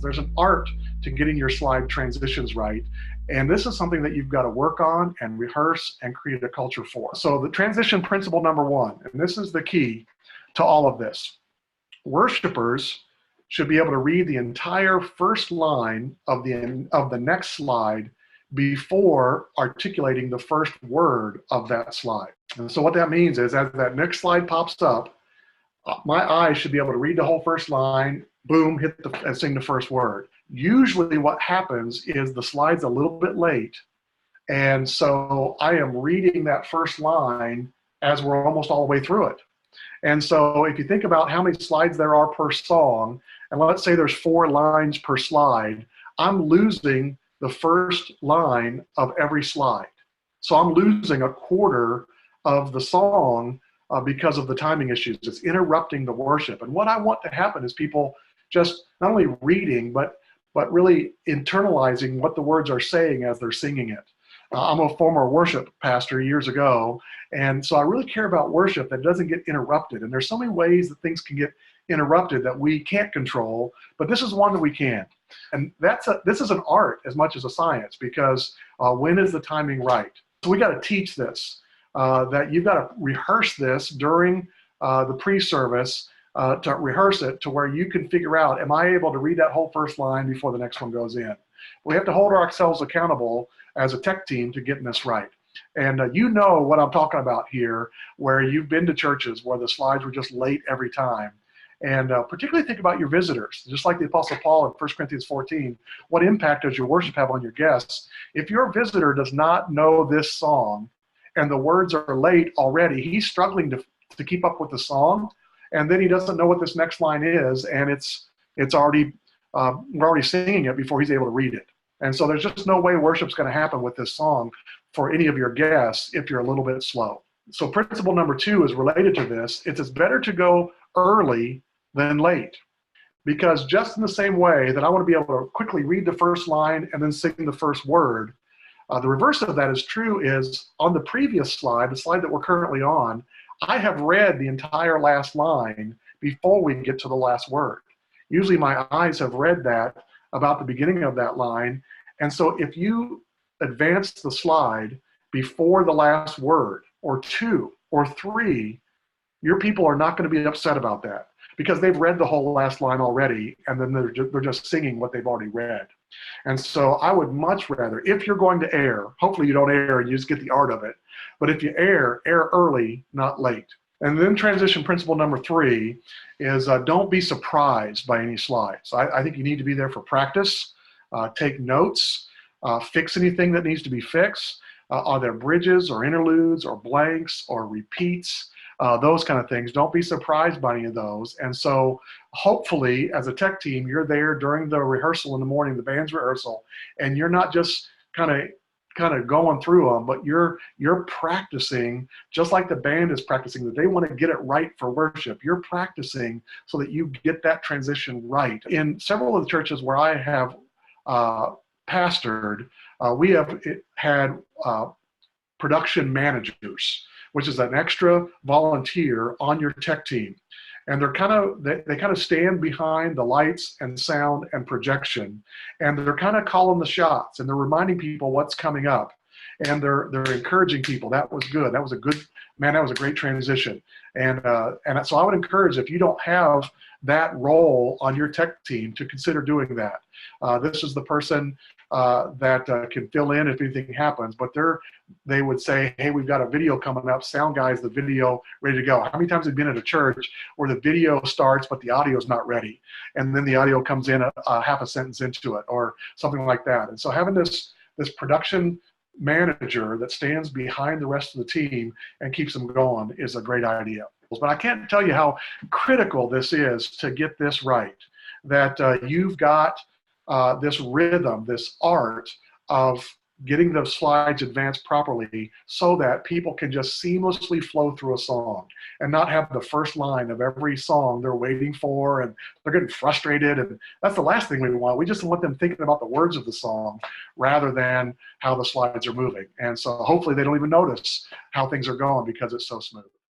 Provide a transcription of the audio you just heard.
There's an art to getting your slide transitions right. And this is something that you've got to work on and rehearse and create a culture for. So the transition principle number one, and this is the key to all of this. Worshipers should be able to read the entire first line of the next slide before articulating the first word of that slide. And so what that means is, as that next slide pops up, my eyes should be able to read the whole first line, boom, hit and sing the first word. Usually what happens is the slide's a little bit late, and so I am reading that first line as we're almost all the way through it. And so if you think about how many slides there are per song, and let's say there's 4 lines per slide, I'm losing the first line of every slide. So I'm losing a quarter of the song because of the timing issues. It's interrupting the worship. And what I want to happen is people just not only reading, but really internalizing what the words are saying as they're singing it. I'm a former worship pastor years ago, and so I really care about worship that doesn't get interrupted. And there's so many ways that things can get interrupted that we can't control, but this is one that we can. And this is an art as much as a science, because when is the timing right? So we got to teach this, that you've got to rehearse this during the pre-service, to rehearse it to where you can figure out, am I able to read that whole first line before the next one goes in? We have to hold ourselves accountable as a tech team to getting this right. And you know what I'm talking about here, where you've been to churches where the slides were just late every time. And particularly think about your visitors. Just like the Apostle Paul in 1 Corinthians 14, what impact does your worship have on your guests? If your visitor does not know this song and the words are late already, he's struggling to keep up with the song, and then he doesn't know what this next line is, and it's already we're already singing it before he's able to read it. And so there's just no way worship's going to happen with this song for any of your guests if you're a little bit slow. So principle number 2 is related to this. It's better to go early than late, because just in the same way that I want to be able to quickly read the first line and then sing the first word, the reverse of that is true. Is on the previous slide, the slide that we're currently on, I have read the entire last line before we get to the last word. Usually my eyes have read that about the beginning of that line. And so if you advance the slide before the last word, or 2 or 3, your people are not going to be upset about that, because they've read the whole last line already, and then they're just singing what they've already read. And so I would much rather, if you're going to err, hopefully you don't err and you just get the art of it, but if you err early, not late. And then transition principle number 3 is don't be surprised by any slides. I think you need to be there for practice, take notes, fix anything that needs to be fixed. Are there bridges or interludes or blanks or repeats? Those kind of things. Don't be surprised by any of those. And so hopefully as a tech team, you're there during the rehearsal in the morning, the band's rehearsal, and you're not just kind of going through them, but you're practicing just like the band is practicing, that they want to get it right for worship. You're practicing so that you get that transition right. In several of the churches where I have pastored, we have had production managers, which is an extra volunteer on your tech team. And they kind of stand behind the lights and sound and projection, and they're kind of calling the shots, and they're reminding people what's coming up, and they're encouraging people. That was good. That was a good, man, that was a great transition. And so I would encourage, if you don't have that role on your tech team, to consider doing that. This is the person that can fill in if anything happens, but they would say, hey, we've got a video coming up, sound guys, the video ready to go. How many times have you been at a church where the video starts but the audio is not ready, and then the audio comes in a half a sentence into it, or something like that? And so having this production manager that stands behind the rest of the team and keeps them going is a great idea. But I can't tell you how critical this is to get this right, that you've got this rhythm, this art of getting the slides advanced properly so that people can just seamlessly flow through a song and not have the first line of every song they're waiting for, and they're getting frustrated. And that's the last thing we want. We just want them thinking about the words of the song rather than how the slides are moving. And so hopefully they don't even notice how things are going because it's so smooth.